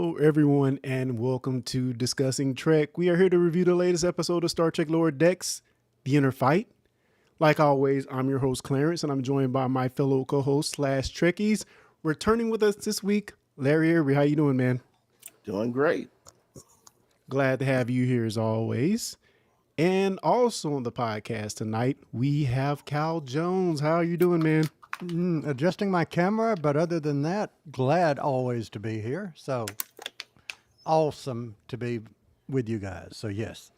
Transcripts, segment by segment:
Hello, everyone, and welcome to Discussing Trek. We are here to review the latest episode of Star Trek Lower Decks, The Inner Fight. Like always, I'm your host, Clarence, and I'm joined by my fellow co-hosts slash Trekkies. Returning with us this week, Larry Irby. How you doing, man? Doing great. Glad to have you here as always. And also on the podcast tonight, we have Cal Jones. How are you doing, man? Adjusting my camera, but other than that, glad always to be here. So awesome to be with you guys. So yes.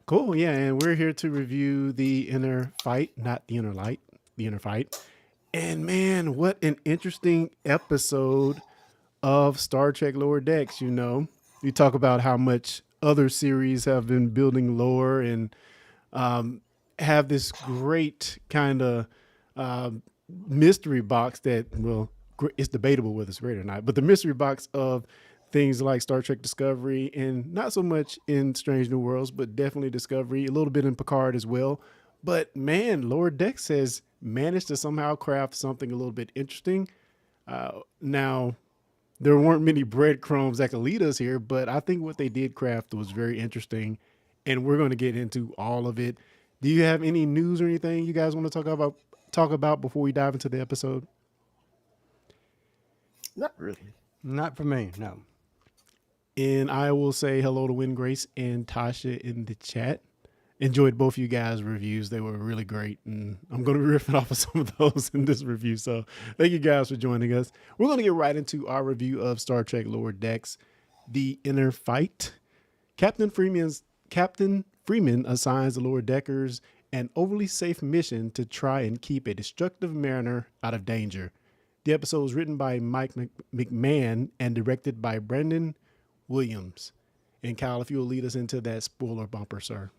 Cool, yeah, and we're here to review The Inner Fight, not The Inner Light, The Inner Fight. And man, what an interesting episode of Star Trek Lower Decks, you know. You talk about how much other series have been building lore and have this great kind of mystery box that, well, it's debatable whether it's great or not, but the mystery box of things like Star Trek Discovery, and not so much in Strange New Worlds, but definitely Discovery, a little bit in Picard as well. But man, Lower Decks has managed to somehow craft something a little bit interesting. Now, there weren't many breadcrumbs that could lead us here, but I think what they did craft was very interesting, and we're going to get into all of it. Do you have any news or anything you guys want to talk about before we dive into the episode? Not really. Not for me, no. And I will say hello to Win Grace and Tasha in the chat. Enjoyed both of you guys' reviews. They were really great. And I'm going to be riffing off of some of those in this review. So thank you guys for joining us. We're going to get right into our review of Star Trek Lower Decks, The Inner Fight. Captain Freeman assigns the Lower Deckers an overly safe mission to try and keep a destructive mariner out of danger. The episode was written by Mike McMahan and directed by Brendan Williams. And Kyle, if you'll lead us into that spoiler bumper, sir.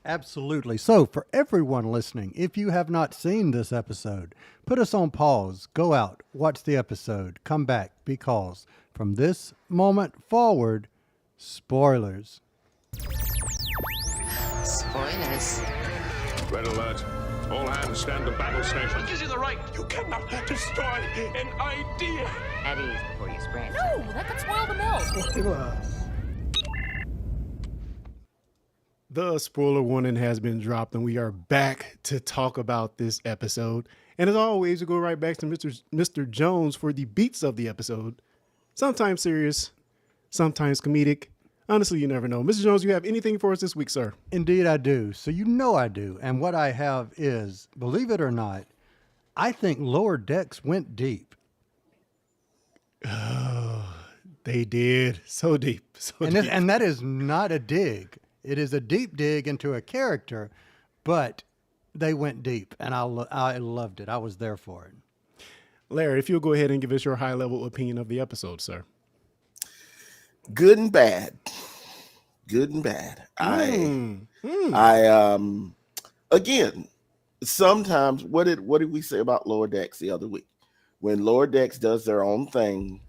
Absolutely. So for everyone listening, if you have not seen this episode, put us on pause, go out, watch the episode, come back, because from this moment forward, spoilers. Spoilers. Red alert. All hands stand to battle station. Gives you the right. You cannot destroy an idea. At ease before you sprain. No, that could spoil the milk. The spoiler warning has been dropped, and we are back to talk about this episode. And as always, we go right back to Mr. Jones for the beats of the episode. Sometimes serious, sometimes comedic. Honestly, you never know. Mr. Jones, you have anything for us this week, sir? Indeed, I do. So you know I do. And what I have is, believe it or not, I think Lower Decks went deep. Oh, they did. So deep. And that is not a dig. It is a deep dig into a character, but they went deep, and I loved it. I was there for it. Larry, if you'll go ahead and give us your high-level opinion of the episode, sir. Good and bad. Good and bad. Again, sometimes what did we say about Lower Decks the other week? When Lower Decks does their own thing,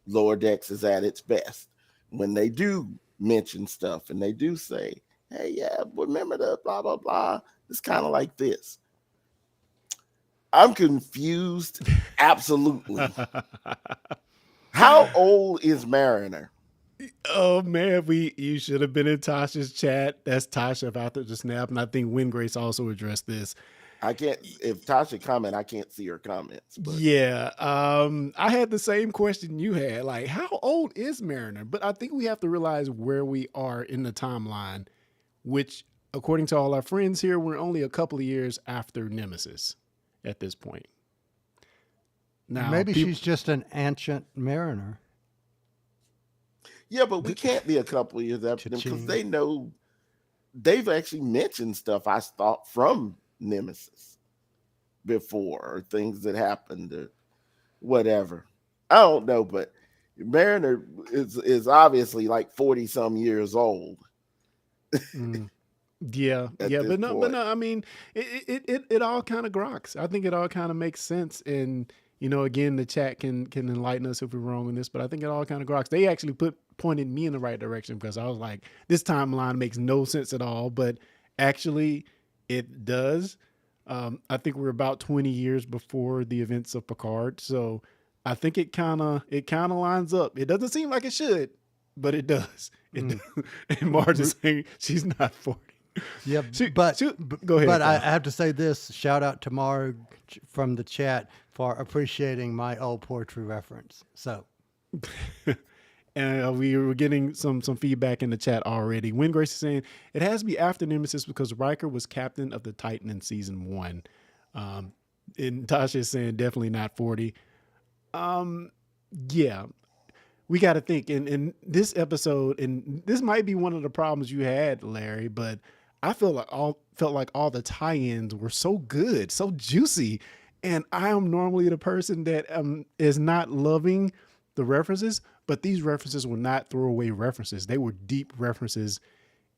Lower Decks is at its best. When they do mention stuff and they do say, hey, yeah, remember the blah, blah, blah. It's kind of like this. I'm confused. Absolutely. How old is Mariner? Oh man, you should have been in Tasha's chat. That's Tasha about to just snap, and I think Win Grace also addressed this. I can't. If Tasha comment, I can't see her comments. But. Yeah, I had the same question you had. Like, how old is Mariner? But I think we have to realize where we are in the timeline, which, according to all our friends here, we're only a couple of years after Nemesis at this point. Now, maybe she's just an ancient mariner. Yeah, but we can't be a couple of years after them because they know they've actually mentioned stuff I thought from Nemesis before, or things that happened or whatever. I don't know, but Mariner is obviously like 40 some years old. Yeah, but no. I mean, it all kind of groks. I think it all kind of makes sense, and you know, again, the chat can enlighten us if we're wrong on this, but I think it all kind of groks. They actually pointed me in the right direction because I was like, this timeline makes no sense at all, but actually it does. I think we're about 20 years before the events of Picard, so I think it kind of lines up. It doesn't seem like it should, but it does. And Marge is saying she's not 40. Yeah, Go ahead. But I Kyle. have to say this: shout out to Marg from the chat for appreciating my old poetry reference. So, And we were getting some feedback in the chat already. Win Grace is saying it has to be after Nemesis because Riker was captain of the Titan in season 1. And Tasha is saying definitely not 40. Yeah, we got to think in this episode, and this might be one of the problems you had, Larry, but I felt like all the tie-ins were so good, so juicy. And I am normally the person that is not loving the references, but these references were not throwaway references. They were deep references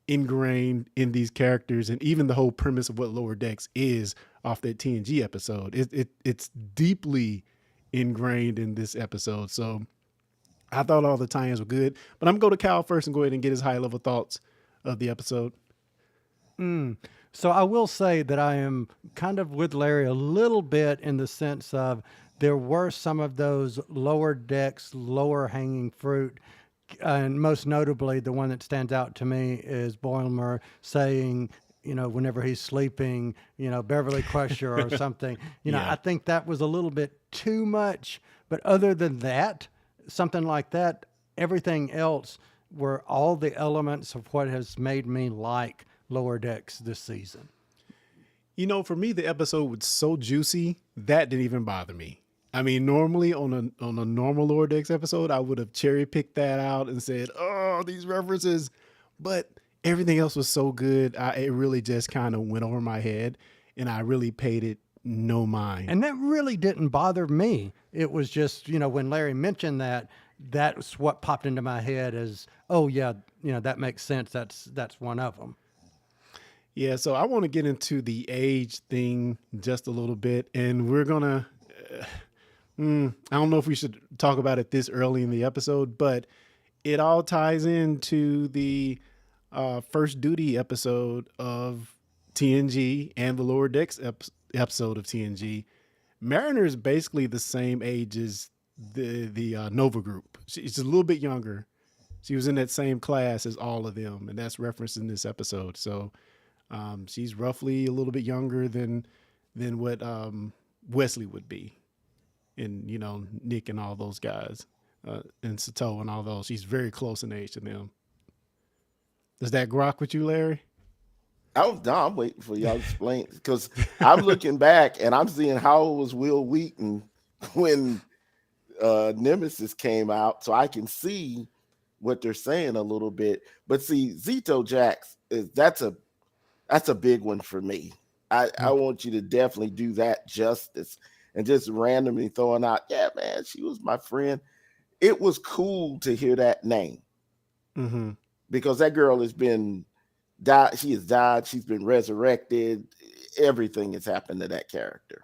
ingrained in these characters, and even the whole premise of what Lower Decks is off that TNG episode. It's deeply ingrained in this episode. So I thought all the tie-ins were good, but I'm gonna go to Cal first and go ahead and get his high-level thoughts of the episode. so I will say that I am kind of with Larry a little bit in the sense of there were some of those lower decks, lower hanging fruit. And most notably, the one that stands out to me is Boimler saying, whenever he's sleeping, Beverly Crusher or something. Yeah. I think that was a little bit too much. But other than that, something like that, everything else were all the elements of what has made me like Lower Decks this season. For me, the episode was so juicy that didn't even bother me. I mean, normally on a normal Lower Decks episode, I would have cherry picked that out and said, "Oh, these references," but everything else was so good. It really just kind of went over my head, and I really paid it no mind. And that really didn't bother me. It was just, when Larry mentioned that, that's what popped into my head as, oh yeah, that makes sense. That's one of them. Yeah, so I want to get into the age thing just a little bit, and we're gonna. I don't know if we should talk about it this early in the episode, but it all ties into the first duty episode of TNG and the Lower Decks episode of TNG. Mariner is basically the same age as the Nova group. She's a little bit younger. She was in that same class as all of them, and that's referenced in this episode. So she's roughly a little bit younger than what Wesley would be. And Nick and all those guys, and Sato and all those. She's very close in age to them. Does that grok with you, Larry? I'm waiting for y'all to explain because I'm looking back and I'm seeing how old was Will Wheaton when Nemesis came out, so I can see what they're saying a little bit. But see, Zito Jax that's a big one for me. I want you to definitely do that justice. And just randomly throwing out, yeah, man, she was my friend. It was cool to hear that name because that girl has been died. She has died. She's been resurrected. Everything has happened to that character.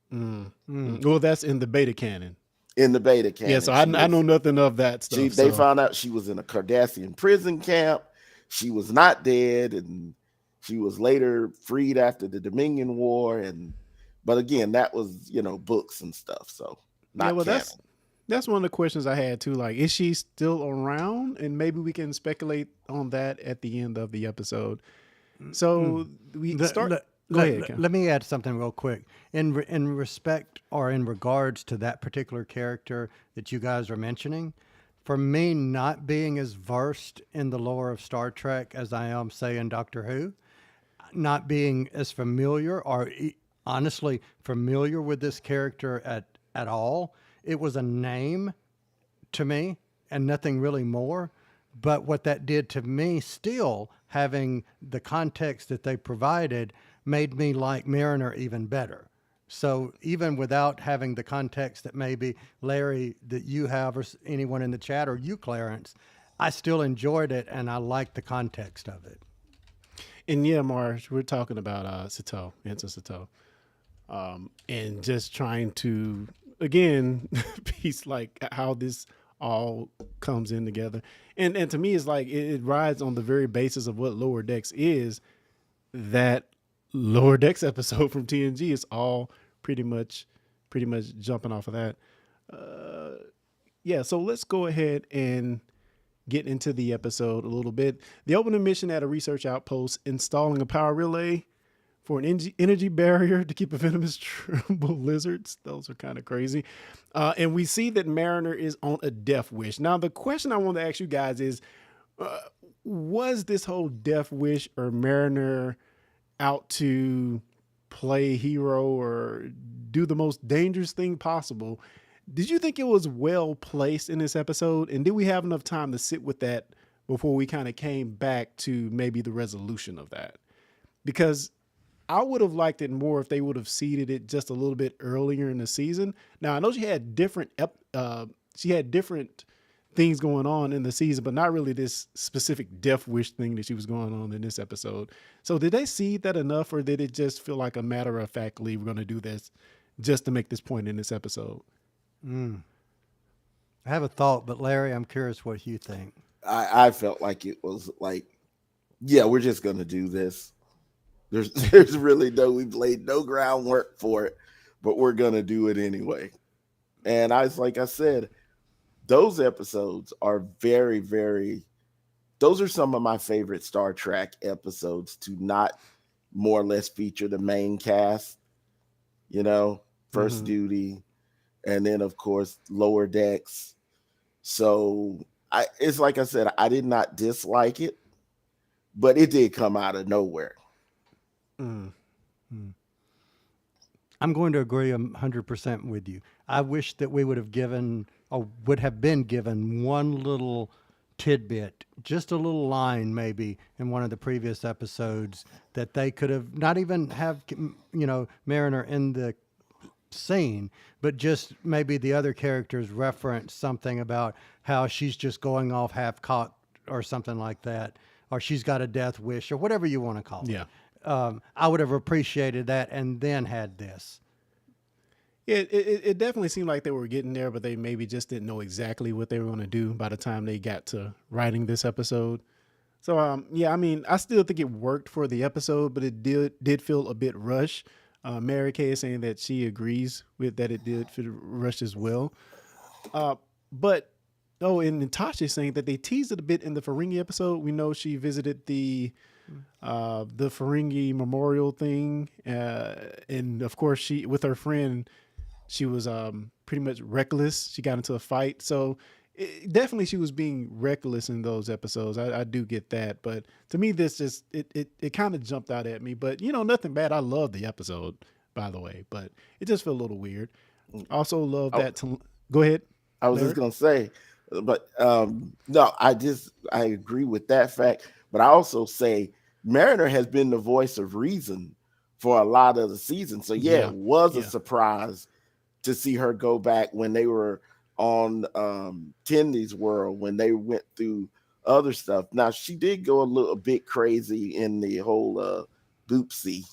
Well, that's in the beta canon. In the beta canon. Yeah, so I know nothing of that stuff. They found out she was in a Cardassian prison camp. She was not dead, and she was later freed after the Dominion War. But again, that was, books and stuff. So not canon. That's one of the questions I had too. Like, is she still around? And maybe we can speculate on that at the end of the episode. So we start. Go ahead, Ken. Let me add something real quick. In respect or in regards to that particular character that you guys are mentioning, for me, not being as versed in the lore of Star Trek as I am, say, in Doctor Who, not being as familiar or honestly familiar with this character at all. It was a name to me and nothing really more. But what that did to me, still having the context that they provided, made me like Mariner even better. So even without having the context that maybe Larry, that you have, or anyone in the chat, or you, Clarence, I still enjoyed it and I liked the context of it. And yeah, Marge, we're talking about Sato, Ensign Sato. And just trying to, again, piece like how this all comes in together. And to me, it's like it rides on the very basis of what Lower Decks is. That Lower Decks episode from TNG is all pretty much pretty much jumping off of that. Yeah, so let's go ahead and get into the episode a little bit. The opening mission at a research outpost, installing a power relay for an energy barrier to keep a venomous tribal lizards. Those are kind of crazy. And we see that Mariner is on a death wish. Now, the question I want to ask you guys is, was this whole death wish or Mariner out to play hero or do the most dangerous thing possible? Did you think it was well placed in this episode? And did we have enough time to sit with that before we kind of came back to maybe the resolution of that? Because I would have liked it more if they would have seeded it just a little bit earlier in the season. Now I know she had different things going on in the season, but not really this specific death wish thing that she was going on in this episode. So did they seed that enough, or did it just feel like a matter of factly we're going to do this just to make this point in this episode? I have a thought, but Larry, I'm curious what you think. I felt like it was like, yeah, we're just going to do this. There's really we've laid no groundwork for it, but we're going to do it anyway. And like I said, those episodes are very, very, those are some of my favorite Star Trek episodes to not more or less feature the main cast, First Duty, and then of course Lower Decks. So it's like I said, I did not dislike it, but it did come out of nowhere. I'm going to agree 100% with you. I wish that we would have been given one little tidbit, just a little line maybe in one of the previous episodes that they could have not even have, Mariner in the scene, but just maybe the other characters reference something about how she's just going off half-cocked or something like that, or she's got a death wish or whatever you want to call it. Yeah. I would have appreciated that and then had this. It definitely seemed like they were getting there, but they maybe just didn't know exactly what they were going to do by the time they got to writing this episode. So, I still think it worked for the episode, but it did feel a bit rushed. Mary Kay is saying that she agrees with that it did feel rushed as well. And Natasha is saying that they teased it a bit in the Ferengi episode. We know she visited the Ferengi memorial thing, and of course she with her friend, she was pretty much reckless. She got into a fight, so definitely she was being reckless in those episodes. I do get that, but to me this just it kind of jumped out at me. But nothing bad. I love the episode, by the way, but it just felt a little weird. I also love that. Go ahead. I was just gonna say, but no, I agree with that fact. But I also say Mariner has been the voice of reason for a lot of the season. So it was a surprise to see her go back when they were on Tendy's World, when they went through other stuff. Now she did go a bit crazy in the whole Boopsie,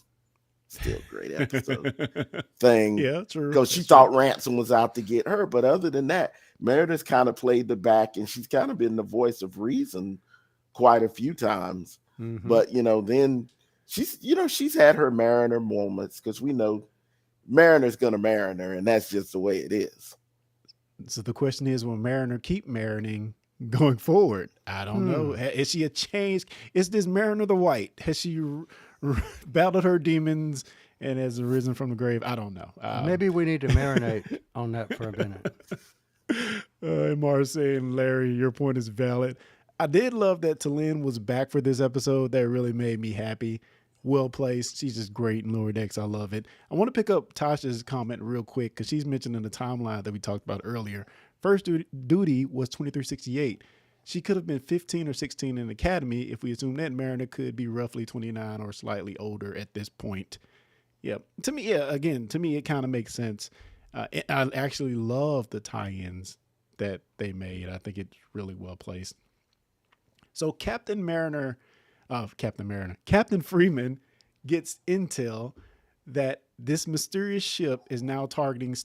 still great episode thing. Yeah, true. Because she thought Ransom was out to get her. But other than that, Meredith's kind of played the back, and she's kind of been the voice of reason quite a few times. But then she's had her Mariner moments, because we know Mariner's gonna Mariner, and that's just the way it is. So the question is, will Mariner keep marinating going forward? I don't know. Is she a change? Is this Mariner the White? Has she battled her demons and has arisen from the grave? I don't know. Maybe we need to marinate on that for a minute. Mars saying, Larry, your point is valid. I did love that Talyn was back for this episode. That really made me happy. Well placed. She's just great in Lower Decks. I love it. I want to pick up Tasha's comment real quick, because she's mentioned in the timeline that we talked about earlier. First duty was 2368. She could have been 15 or 16 in the academy if we assume that Mariner could be roughly 29 or slightly older at this point. Yeah. To me, it kind of makes sense. I actually love the tie-ins that they made. I think it's really well placed. So Captain Freeman gets intel that this mysterious ship is now targeting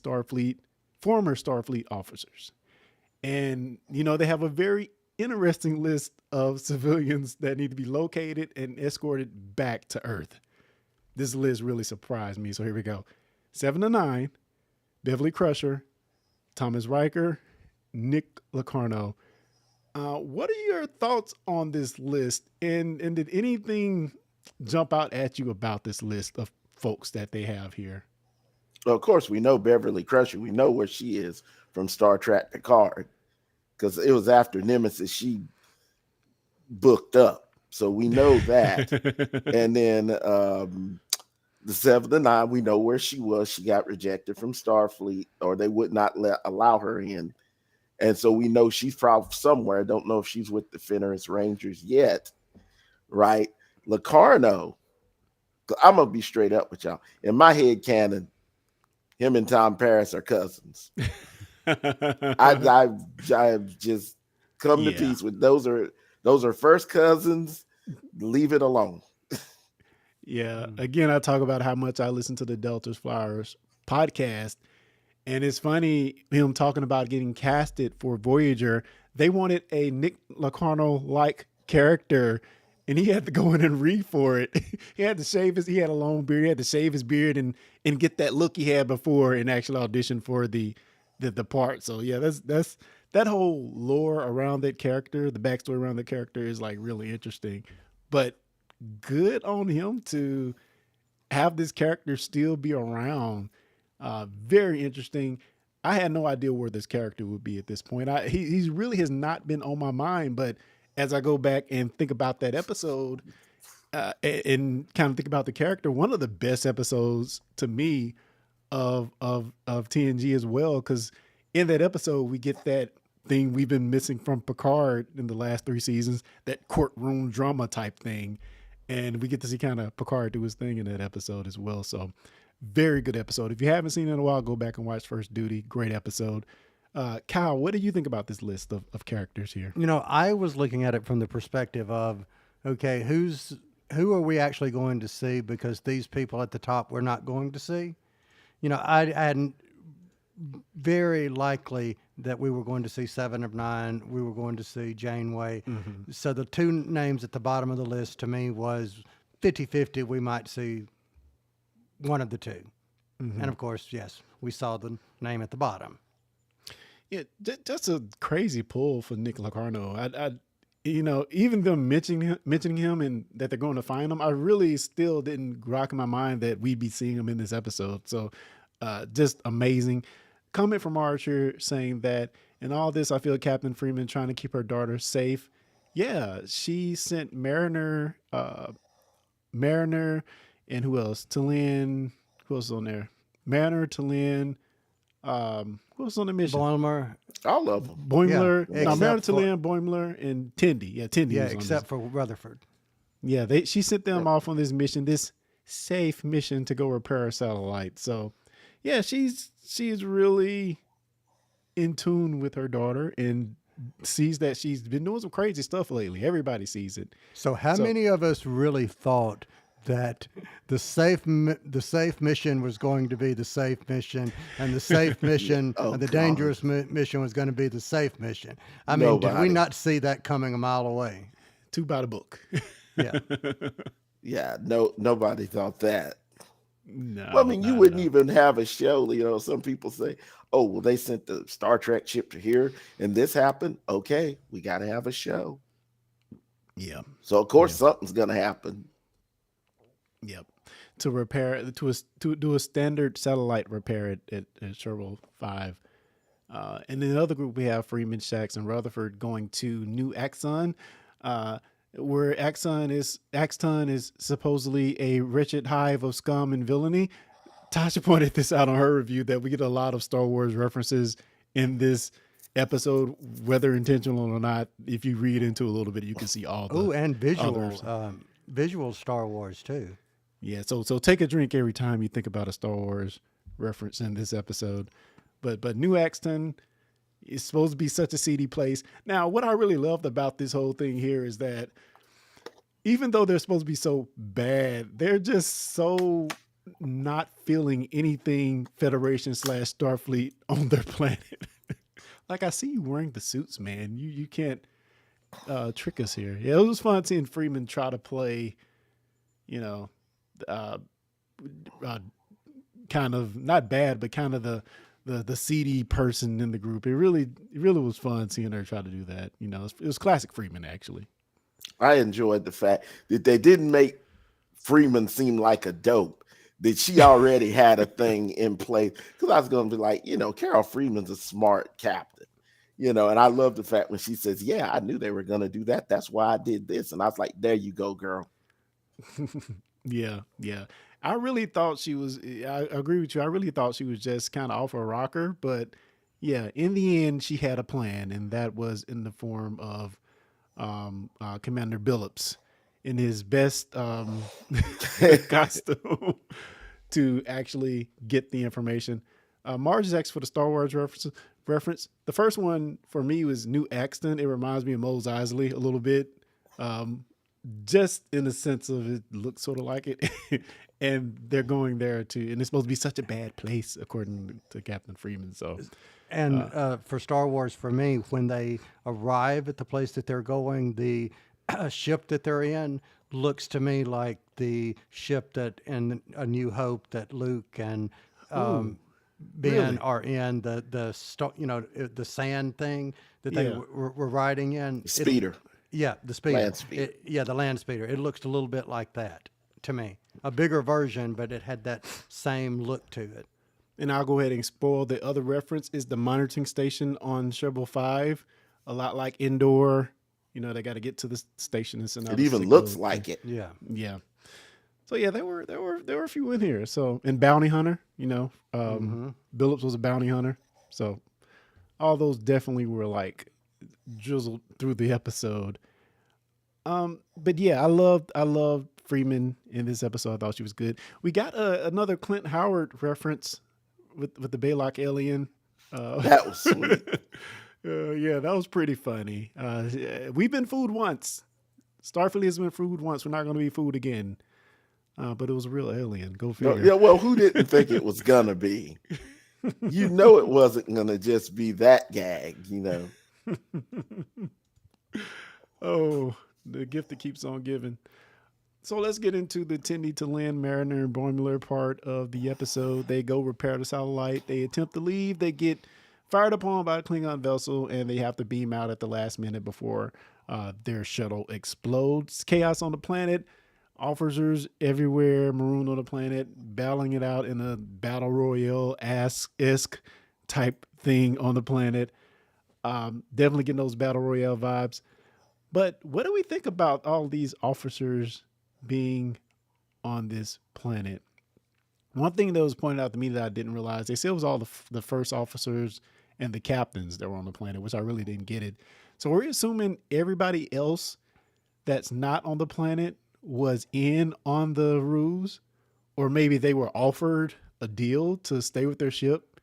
former Starfleet officers. And, they have a very interesting list of civilians that need to be located and escorted back to Earth. This list really surprised me. So here we go. 7 to 9, Beverly Crusher, Thomas Riker, Nick Locarno. What are your thoughts on this list? And did anything jump out at you about this list of folks that they have here? Well, of course, we know Beverly Crusher. We know where she is from Star Trek Picard, because it was after Nemesis she booked up. So we know that. And then the 7th of 9, we know where she was. She got rejected from Starfleet, or they would not allow her in. And so we know she's probably somewhere. I don't know if she's with the Fenris Rangers yet, right? Locarno, I'm going to be straight up with y'all. In my head canon, him and Tom Paris are cousins. I've just come to peace with those are first cousins. Leave it alone. Yeah. Again, I talk about how much I listen to the Delta's Flowers podcast. And it's funny him talking about getting casted for Voyager. They wanted a Nick Locarno-like character, and he had to go in and read for it. He had to shave he had a long beard. He had to shave his beard and get that look he had before and actually audition for the part. So yeah, that's that whole lore around that character, the backstory around the character is like really interesting. But good on him to have this character still be around. Very interesting. I had no idea where this character would be at this point. He really has not been on my mind, but as I go back and think about that episode and kind of think about the character, one of the best episodes to me of TNG as well, because in that episode we get that thing we've been missing from Picard in the last 3 seasons, that courtroom drama type thing, and we get to see kind of Picard do his thing in that episode as well. So very good episode. If you haven't seen it in a while, go back and watch First Duty. Great episode. Kyle, what do you think about this list of characters here? You know, I was looking at it from the perspective of, okay, who are we actually going to see? Because these people at the top we're not going to see. You know, I hadn't very likely that we were going to see 7 of 9. We were going to see Janeway. Mm-hmm. So the 2 names at the bottom of the list to me was 50-50. We might see one of the 2. Mm-hmm. And of course, yes, we saw the name at the bottom. Yeah, that's a crazy pull for Nick Locarno. I you know, even them mentioning him and that they're going to find him, I really still didn't rock in my mind that we'd be seeing him in this episode. So just amazing. Comment from Archer saying that in all this, I feel Captain Freeman trying to keep her daughter safe. Yeah, she sent Mariner, and who else? Tallinn. Who else is on there? Mariner, Tallinn. Who else on the mission? Boimler. All of them. Boimler. Yeah, No, Mariner, Tallinn, Boimler, and Tendi. Yeah, Tendi. Yeah, was on except this. for Rutherford. Yeah, she sent them off on this mission, this safe mission to go repair a satellite. So, yeah, she's really in tune with her daughter and sees that she's been doing some crazy stuff lately. Everybody sees it. So how many of us really thought that the safe mission was going to be the safe mission, and the safe mission and the dangerous mission was going to be the safe mission? I mean, did we not see that coming a mile away? 2 by the book. Yeah. Yeah, nobody thought that. No. Well, I mean, you wouldn't even have a show. You know, some people say, oh, well, they sent the Star Trek ship to here and this happened. Okay, we got to have a show. Yeah. So, of course, something's going to happen. Yep. To repair, to do a standard satellite repair at Chernobyl 5. And in the other group, we have Freeman, Shax, and Rutherford going to New Axon, where Axon is supposedly a wretched hive of scum and villainy. Tasha pointed this out on her review that we get a lot of Star Wars references in this episode, whether intentional or not. If you read into a little bit, you can see all the and visual Star Wars too. Yeah, so take a drink every time you think about a Star Wars reference in this episode. But New Axton is supposed to be such a seedy place. Now, what I really loved about this whole thing here is that even though they're supposed to be so bad, they're just so not feeling anything Federation / Starfleet on their planet. Like, I see you wearing the suits, man. You can't trick us here. Yeah, it was fun seeing Freeman try to play, you know, kind of not bad, but kind of the the seedy person in the group. It really was fun seeing her try to do that. You know, it was classic Freeman actually. I enjoyed the fact that they didn't make Freeman seem like a dope, that she already had a thing in place. Because I was going to be like, Carol Freeman's a smart captain, and I love the fact when she says, yeah, I knew they were going to do that. That's why I did this. And I was like, there you go, girl. Yeah. I really thought she was, I agree with you. I really thought she was just kind of off her rocker. But yeah, in the end, she had a plan. And that was in the form of Commander Billups in his best costume to actually get the information. Marge is asked for the Star Wars reference. The first one for me was New Axton. It reminds me of Mos Eisley a little bit. Just in the sense of it looks sort of like it. And they're going there too. And it's supposed to be such a bad place, according to Captain Freeman. So, and for Star Wars, for me, when they arrive at the place that they're going, the ship that they're in looks to me like the ship that in A New Hope that Luke and Ben really? are in, the sand thing that they were riding in. Speeder. The speeder. Land speeder. The land speeder. It looks a little bit like that to me. A bigger version, but it had that same look to it. And I'll go ahead and spoil the other reference is the monitoring station on Shuttle 5. A lot like Endor. They got to get to the station and send out It even looks like it. Yeah. Yeah. So yeah, there were a few in here. So and Bounty Hunter, Billups was a bounty hunter. So all those definitely were like drizzled through the episode. But yeah, I loved Freeman in this episode. I thought she was good. We got another Clint Howard reference with the Baylock alien. That was sweet. Yeah, that was pretty funny. We've been fooled once. Starfleet has been fooled once. We're not going to be fooled again. But it was a real alien. Go figure. Yeah, well, who didn't think it was going to be? It wasn't going to just be that gag, Oh, the gift that keeps on giving. So let's get into the Tindy to Land Mariner and Boimler part of the episode. They go repair the satellite. They attempt to leave. They get fired upon by a Klingon vessel, and they have to beam out at the last minute before their shuttle explodes. Chaos on the planet. Officers everywhere, marooned on the planet, battling it out in a battle royale-esque type thing on the planet. Definitely getting those battle royale vibes. But what do we think about all these officers being on this planet? One thing that was pointed out to me that I didn't realize, they said it was all the first officers and the captains that were on the planet, which I really didn't get it. So we're assuming everybody else that's not on the planet was in on the ruse, or maybe they were offered a deal to stay with their ship.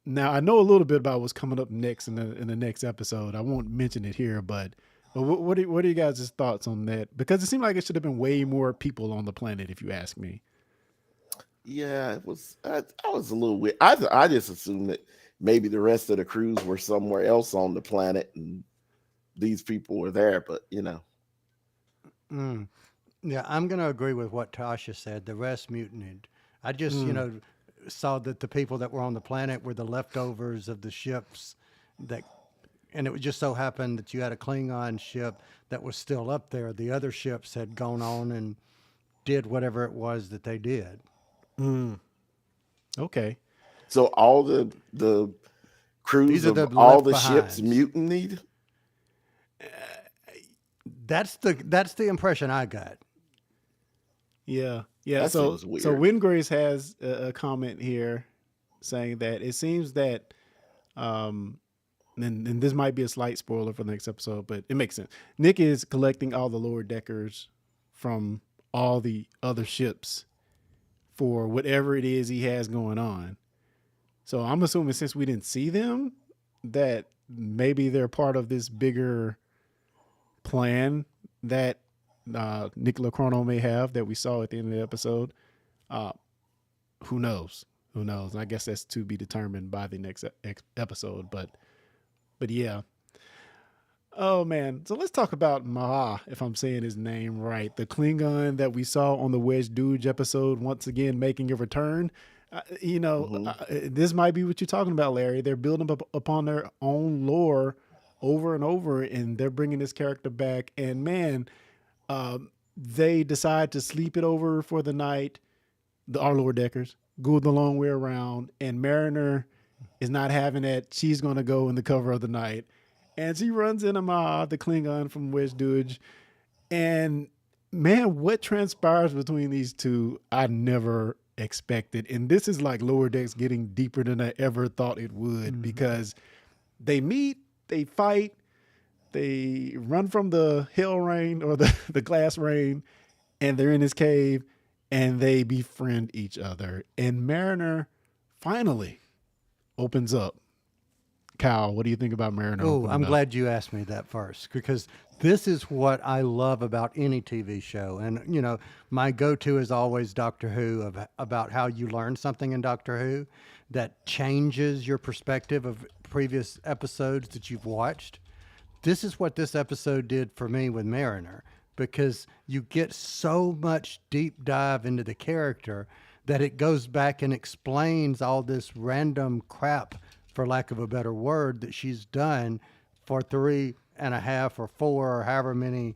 Now I know a little bit about what's coming up next in the next episode. I won't mention it here, but what are you guys' thoughts on that? Because it seemed like it should have been way more people on the planet, if you ask me. Yeah, it was. I was a little weird. I just assumed that maybe the rest of the crews were somewhere else on the planet, and these people were there. But Yeah, I'm going to agree with what Tasha said. The rest mutinied. I just, saw that the people that were on the planet were the leftovers of the ships and it would just so happen that you had a Klingon ship that was still up there. The other ships had gone on and did whatever it was that they did. Okay. So all the crews of all the ships mutinied. That's the impression I got. Yeah. That So seems weird. Windgrace has a comment here saying that it seems that, and this might be a slight spoiler for the next episode, but it makes sense. Nick is collecting all the lower deckers from all the other ships for whatever it is he has going on. So I'm assuming since we didn't see them, that maybe they're part of this bigger plan that Nicola Chrono may have that we saw at the end of the episode. Who knows? And I guess that's to be determined by the next episode. But yeah. Oh man. So let's talk about Maha, if I'm saying his name right. The Klingon that we saw on the Wedge Dooge episode once again making a return. Hmm. this might be what you're talking about, Larry. They're building up upon their own lore over and over, and they're bringing this character back. And man, they decide to sleep it over for the night. Our lower deckers go the long way around, and Mariner is not having it. She's going to go in the cover of the night, and she runs into Ma, the Klingon from West Dudge, and man, what transpires between these two, I never expected. And this is like Lower Decks getting deeper than I ever thought it would because they meet, they fight, they run from the hell rain or the glass rain, and they're in this cave and they befriend each other. And Mariner finally opens up. Kyle, what do you think about Mariner Oh, opening I'm up? glad you asked me that first because this is what I love about any TV show. And, my go to is always Doctor Who about how you learn something in Doctor Who that changes your perspective of previous episodes that you've watched. This is what this episode did for me with Mariner because you get so much deep dive into the character that it goes back and explains all this random crap, for lack of a better word, that she's done for 3.5 or 4 or however many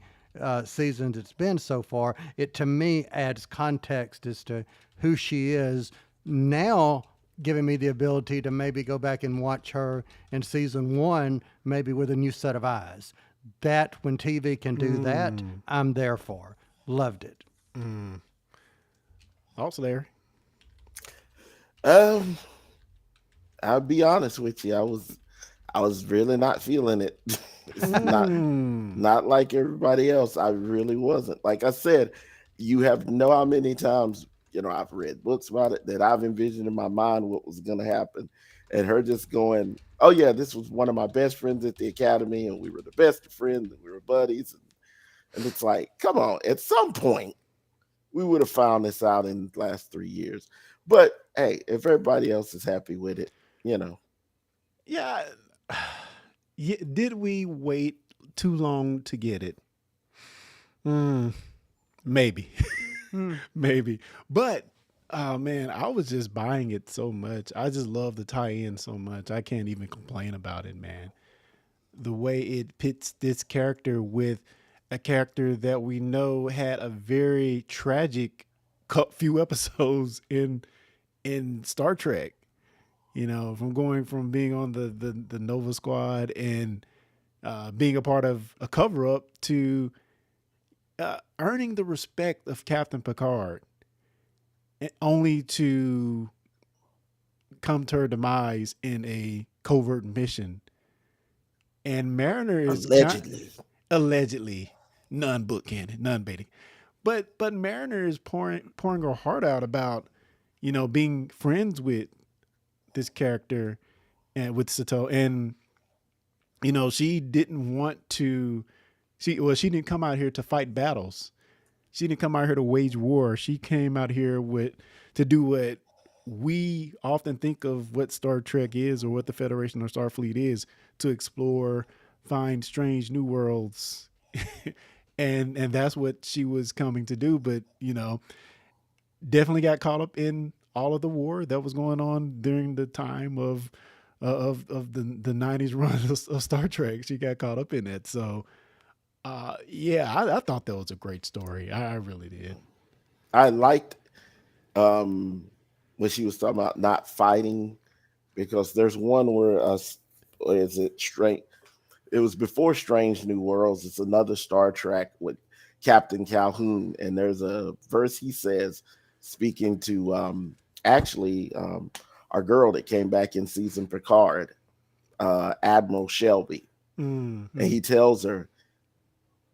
seasons it's been so far. It to me adds context as to who she is now, giving me the ability to maybe go back and watch her in season 1, maybe with a new set of eyes. That when TV can do that, I'm there for. Loved it. Also, Larry. Um, I'll be honest with you. I was really not feeling it. It's not like everybody else. I really wasn't. Like I said, you have know how many times I've read books about it that I've envisioned in my mind what was going to happen, and her just going, "Oh yeah, this was one of my best friends at the academy, and we were the best of friends, and we were buddies." And it's like, come on, at some point we would have found this out in the last 3 years. But hey, if everybody else is happy with it, you know. Yeah. Yeah, did we wait too long to get it? Maybe. Maybe. But oh man, I was just buying it so much. I just love the tie-in so much. I can't even complain about it, man. The way it pits this character with a character that we know had a very tragic few episodes in Star Trek. From going from being on the Nova Squad and being a part of a cover up to earning the respect of Captain Picard, only to come to her demise in a covert mission. And Mariner is allegedly non-book canon, non-baiting, but Mariner is pouring her heart out about being friends with this character and with Sato, and she didn't want to. She didn't come out here to fight battles. She didn't come out here to wage war. She came out here to do what we often think of what Star Trek is or what the Federation or Starfleet is, to explore, find strange new worlds. and that's what she was coming to do. But, definitely got caught up in all of the war that was going on during the time of the 90s run of Star Trek. She got caught up in it. So, yeah, I thought that was a great story. I really did. I liked when she was talking about not fighting, because there's one where is it strange? It was before Strange New Worlds. It's another Star Trek with Captain Calhoun, and there's a verse he says, speaking to our girl that came back in season Picard, Admiral Shelby, and he tells her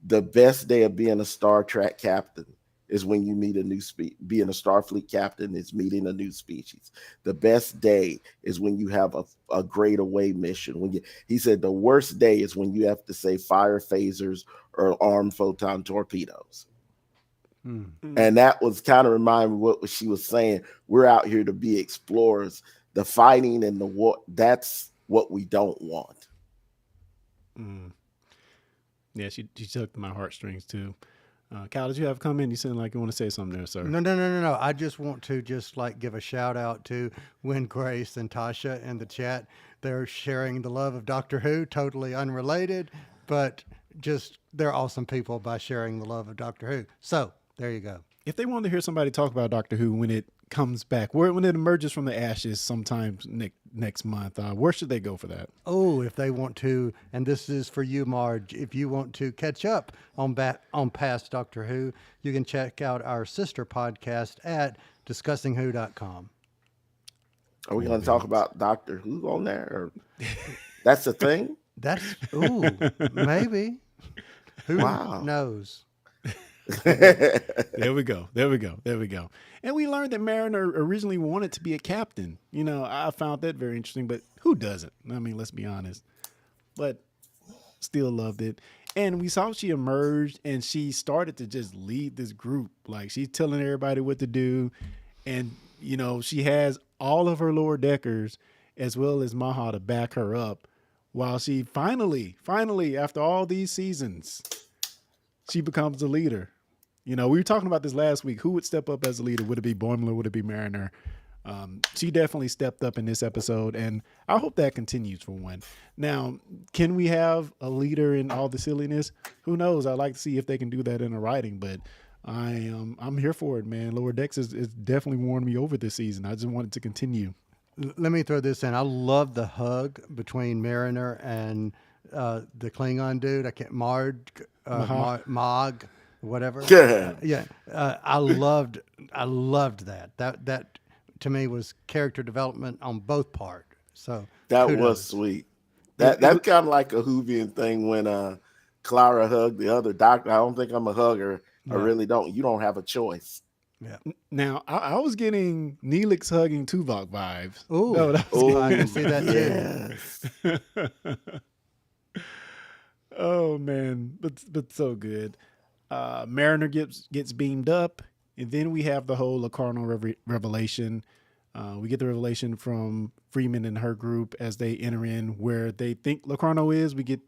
the best day of being a Star Trek captain is when you meet a new being a Starfleet captain is meeting a new species. The best day is when you have a great away mission. He said the worst day is when you have to say fire phasers or armed photon torpedoes. And that was kind of reminding me what she was saying. We're out here to be explorers. The fighting and the war, that's what we don't want. Yeah, she took my heartstrings too. Cal, did you have a comment? You sound like you want to say something there, sir. No. I just want to give a shout out to Win Grace and Tasha in the chat. They're sharing the love of Doctor Who, totally unrelated, but just they're awesome people by sharing the love of Doctor Who. So there you go. If they want to hear somebody talk about Doctor Who when it comes back, when it emerges from the ashes sometime next month, where should they go for that? Oh, if they want to, and this is for you, Marge, if you want to catch up on past Doctor Who, you can check out our sister podcast at discussingwho.com. Are we going to talk about Doctor Who on there? Or that's a thing? Maybe. Who Wow. knows? There we go. And we learned that Mariner originally wanted to be a captain. You know, I found that very interesting, but who doesn't? I mean, let's be honest. But still loved it. And we saw she emerged and she started to just lead this group. Like, she's telling everybody what to do. And, you know, she has all of her lower deckers as well as Maha to back her up while she finally, after all these seasons, she becomes the leader. You know, we were talking about this last week. Who would step up as a leader? Would it be Boimler? Would it be Mariner? She definitely stepped up in this episode, and I hope that continues for one. Now, can we have a leader in all the silliness? Who knows? I'd like to see if they can do that in the writing, but I'm here for it, man. Lower Decks is definitely won me over this season. I just want it to continue. Let me throw this in. I love the hug between Mariner and the Klingon dude. I can't Mog, whatever. Yeah. I loved that. That to me was character development on both part. So that kudos. was sweet. That's kind of like a Whovian thing when Clara hugged the other doctor. I don't think I'm a hugger. I really don't. You don't have a choice. Yeah. Now, I was getting Neelix hugging Tuvok vibes. Oh, I can see that too. Yes. Oh man, but so good. Mariner gets beamed up, and then we have the whole Locarno revelation. We get the revelation from Freeman and her group as they enter in where they think Locarno is. We get,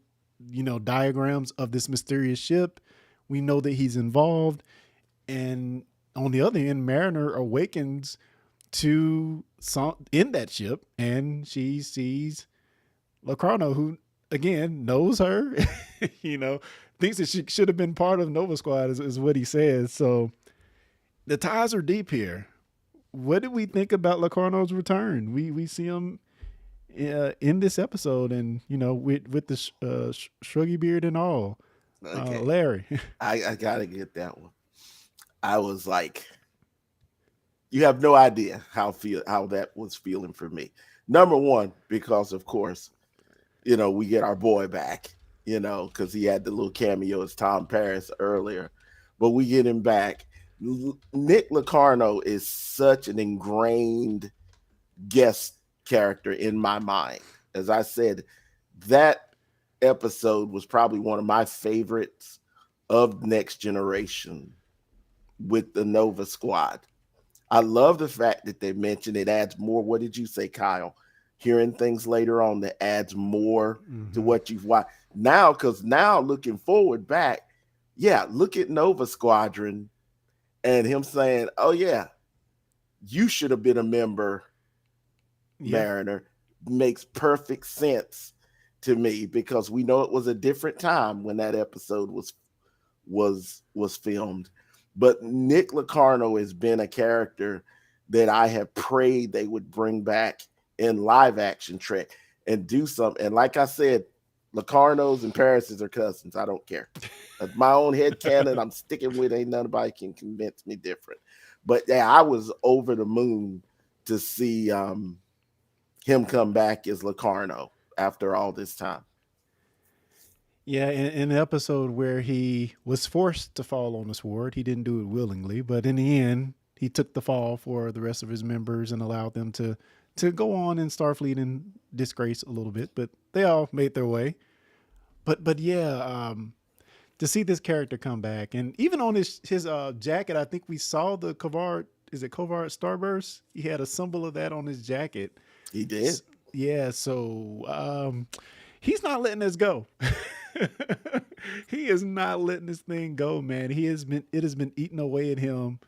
you know, diagrams of this mysterious ship. We know that he's involved, and on the other end, Mariner awakens to in that ship, and she sees Locarno, who again knows her, you know, thinks that she should have been part of Nova Squad is what he says. So the ties are deep here. What did we think about Locarno's return? We see him in this episode, and you know, with the shruggy beard and all. Okay. Larry, I gotta get that one. I was like, you have no idea how that was feeling for me. Number one, because of course, you know, we get our boy back, you know, because he had the little cameo as Tom Paris earlier, but we get him back. Nick Locarno is such an ingrained guest character in my mind. As I said, that episode was probably one of my favorites of Next Generation with the Nova Squad. I love the fact that they mentioned it adds more. What did you say, Kyle? Hearing things later on that adds more to what you've watched now. Because now looking forward back, look at Nova Squadron and him saying, "Oh yeah, you should have been a member." Mariner makes perfect sense to me because we know it was a different time when that episode was filmed. But Nick Locarno has been a character that I have prayed they would bring back in live action Trek and do something. And like I said, Locarnos and Paris's are cousins. I don't care. That's my own headcanon. I'm sticking with. Ain't nobody can convince me different. But yeah, I was over the moon to see him come back as Locarno after all this time. Yeah, in the episode where he was forced to fall on the sword, he didn't do it willingly, but in the end, he took the fall for the rest of his members and allowed them to go on in Starfleet in disgrace a little bit, but they all made their way. But yeah, to see this character come back, and even on his jacket, I think we saw the Covard. Is it Covard Starburst? He had a symbol of that on his jacket. He did. Yeah, so he's not letting us go. He is not letting this thing go, man. It has been eating away at him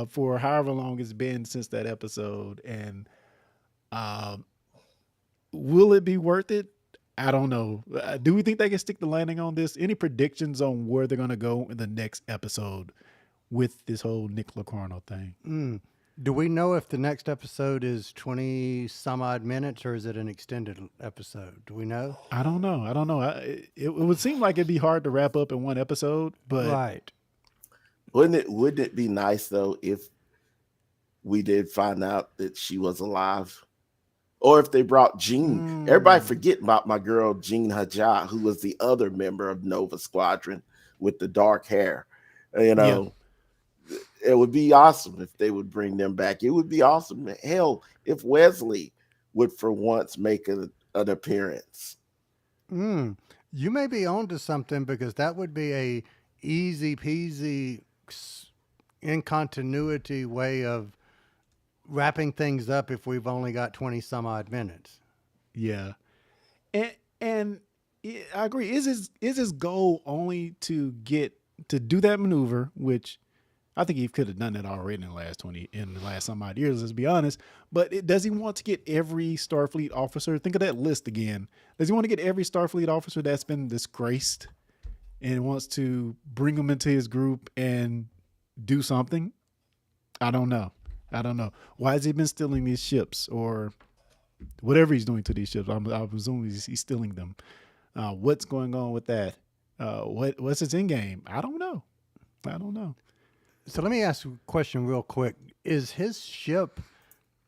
for however long it's been since that episode. And um, will it be worth it? I don't know. Do we think they can stick the landing on this? Any predictions on where they're going to go in the next episode with this whole Nick Locarno thing? Do we know if the next episode is 20 some odd minutes or is it an extended episode? Do we know? I don't know. It would seem like it'd be hard to wrap up in one episode, but Right. Wouldn't it be nice though if we did find out that she was alive? Or if they brought Jean. Everybody forget about my girl Jean Hajat, who was the other member of Nova Squadron with the dark hair. You know, it would be awesome if they would bring them back. It would be awesome. Hell, if Wesley would for once make an appearance. You may be onto something because that would be a easy peasy in continuity way of wrapping things up if we've only got 20 some odd minutes. yeah. And I agree. Is his goal only to do that maneuver, which I think he could have done that already in the last some odd years, let's be honest. But does he want to get every Starfleet officer? Think of that list again. Does he want to get every Starfleet officer that's been disgraced and wants to bring them into his group and do something? I don't know. Why has he been stealing these ships or whatever he's doing to these ships? I'm assuming he's stealing them. What's going on with that? What's his end game? I don't know. So let me ask you a question real quick. Is his ship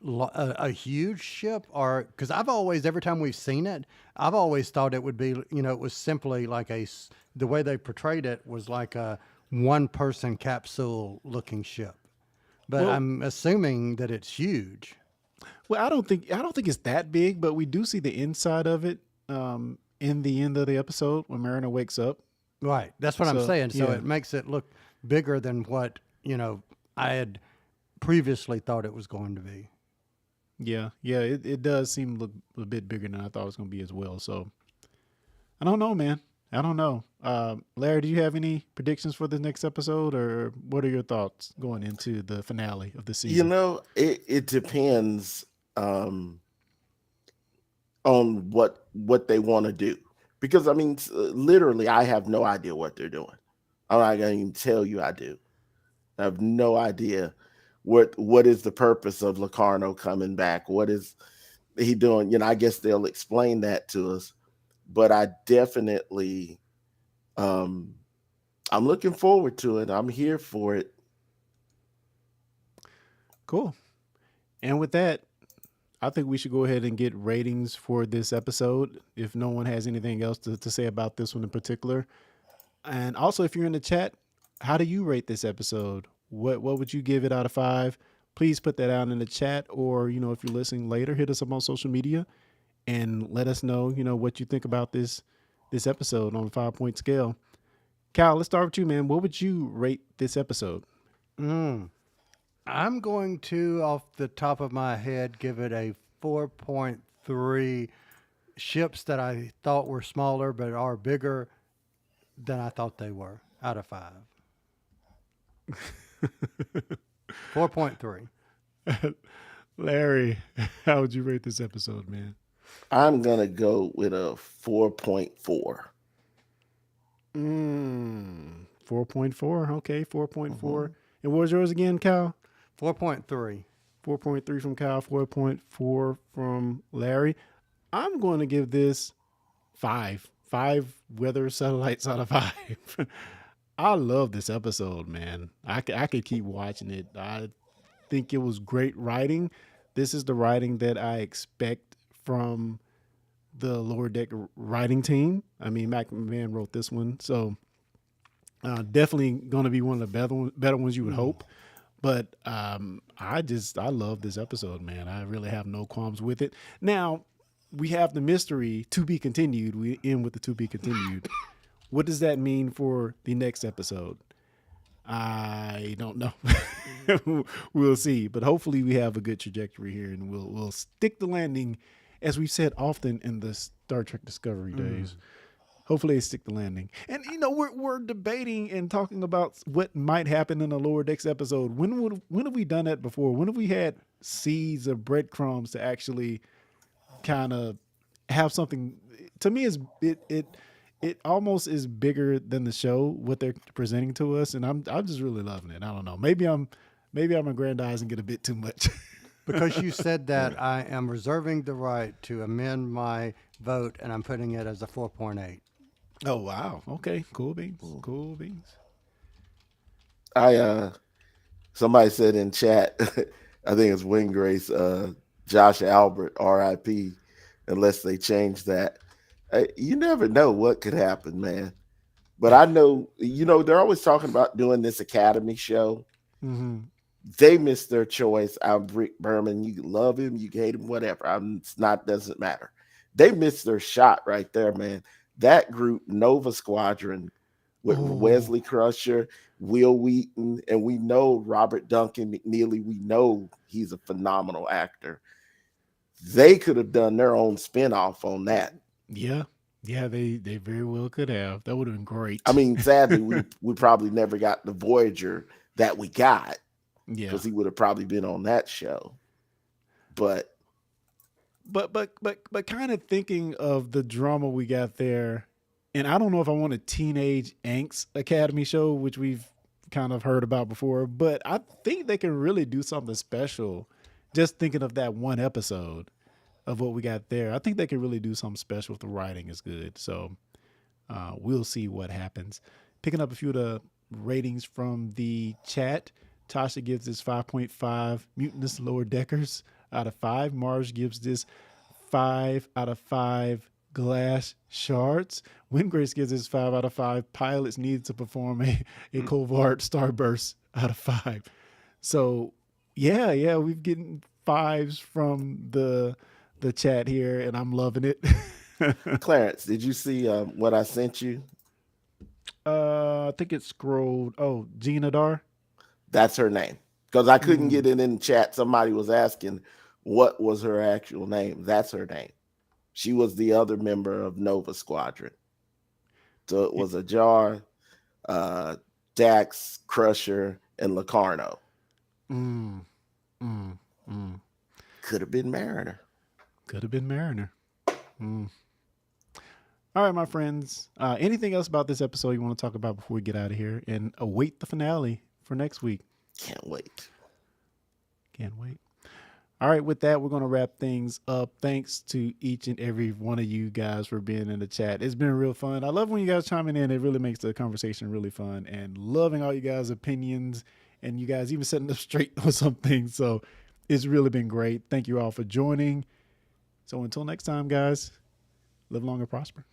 a huge ship? Or because every time we've seen it, I've always thought it would be, it was simply like the way they portrayed it was like a one-person capsule looking ship. But I'm assuming that it's huge. Well, I don't think it's that big, but we do see the inside of it in the end of the episode when Mariner wakes up. Right. That's what I'm saying. So yeah. it makes it look bigger than what, I had previously thought it was going to be. Yeah. It does seem look a bit bigger than I thought it was going to be as well. So I don't know, man. I don't know. Larry, do you have any predictions for the next episode, or what are your thoughts going into the finale of the season? It depends on what they want to do. Because, I mean, literally, I have no idea what they're doing. I'm not going to even tell you I do. I have no idea what is the purpose of Locarno coming back. What is he doing? I guess they'll explain that to us. But I definitely, I'm looking forward to it. I'm here for it. Cool. And with that, I think we should go ahead and get ratings for this episode, if no one has anything else to say about this one in particular. And also, if you're in the chat, how do you rate this episode? What would you give it out of 5? Please put that out in the chat, or, if you're listening later, hit us up on social media and let us know, what you think about this episode on a 5-point scale. Cal, let's start with you, man. What would you rate this episode? I'm going to, off the top of my head, give it a 4.3. Ships that I thought were smaller but are bigger than I thought they were, out of 5. 4.3. Larry, how would you rate this episode, man? I'm going to go with a 4.4. 4.4. Okay, 4.4. And what was yours again, Cal? 4.3. 4.3 from Kyle, 4.4 from Larry. I'm going to give this 5. 5 weather satellites out of 5. I love this episode, man. I could keep watching it. I think it was great writing. This is the writing that I expect from the Lower Deck writing team. I mean, Mike McMahan wrote this one, so definitely going to be one of the better ones you would hope. But I love this episode, man. I really have no qualms with it. Now, we have the mystery to be continued. We end with the to be continued. What does that mean for the next episode? I don't know. We'll see. But hopefully we have a good trajectory here, and we'll stick the landing, as we've said often in the Star Trek Discovery days. Hopefully they stick the landing. And we're debating and talking about what might happen in a Lower Decks episode. When have we done that before? When have we had seeds of breadcrumbs to actually kind of have something? To me, it almost is bigger than the show what they're presenting to us, and I'm just really loving it. I don't know. Maybe I'm aggrandizing it a bit too much. Because you said that, I am reserving the right to amend my vote, and I'm putting it as a 4.8. Oh wow. Okay. Cool beans. Cool beans. Somebody said in chat, I think it's Wingrace, Josh Albert, R.I.P. Unless they change that. You never know what could happen, man. But I know, they're always talking about doing this Academy show. Mm-hmm. They missed their choice. I'm Rick Berman. You love him, you hate him, whatever. Doesn't matter. They missed their shot right there, man. That group, Nova Squadron, with Wesley Crusher, Will Wheaton, and we know Robert Duncan McNeely. We know he's a phenomenal actor. They could have done their own spinoff on that. Yeah. Yeah, they very well could have. That would have been great. I mean, sadly, we probably never got the Voyager that we got. Yeah. Because he would have probably been on that show. But kind of thinking of the drama we got there, and I don't know if I want a teenage angst Academy show, which we've kind of heard about before, but I think they can really do something special. Just thinking of that one episode of what we got there, I think they can really do something special if the writing is good. So we'll see what happens. Picking up a few of the ratings from the chat. Tasha gives this 5.5 mutinous lower deckers out of 5. Marge gives this 5 out of 5 glass shards. Wingrace gives this 5 out of 5 pilots needed to perform a covert starburst out of 5. So yeah, we've getting 5s from the chat here, and I'm loving it. Clarence, did you see what I sent you? I think it scrolled. Oh, Gina Dar. That's her name. Because I couldn't get it in the chat. Somebody was asking what was her actual name. That's her name. She was the other member of Nova Squadron. So it was Ajar, Dax, Crusher, and Locarno. Could have been Mariner. Could have been Mariner. All right, my friends. Anything else about this episode you want to talk about before we get out of here and await the finale for next week? Can't wait. Can't wait. All right, with that, we're going to wrap things up. Thanks to each and every one of you guys for being in the chat. It's been real fun. I love when you guys chiming in. It really makes the conversation really fun, and loving all you guys' opinions and you guys even setting up straight on some things. So it's really been great. Thank you all for joining. So until next time, guys, live long and prosper.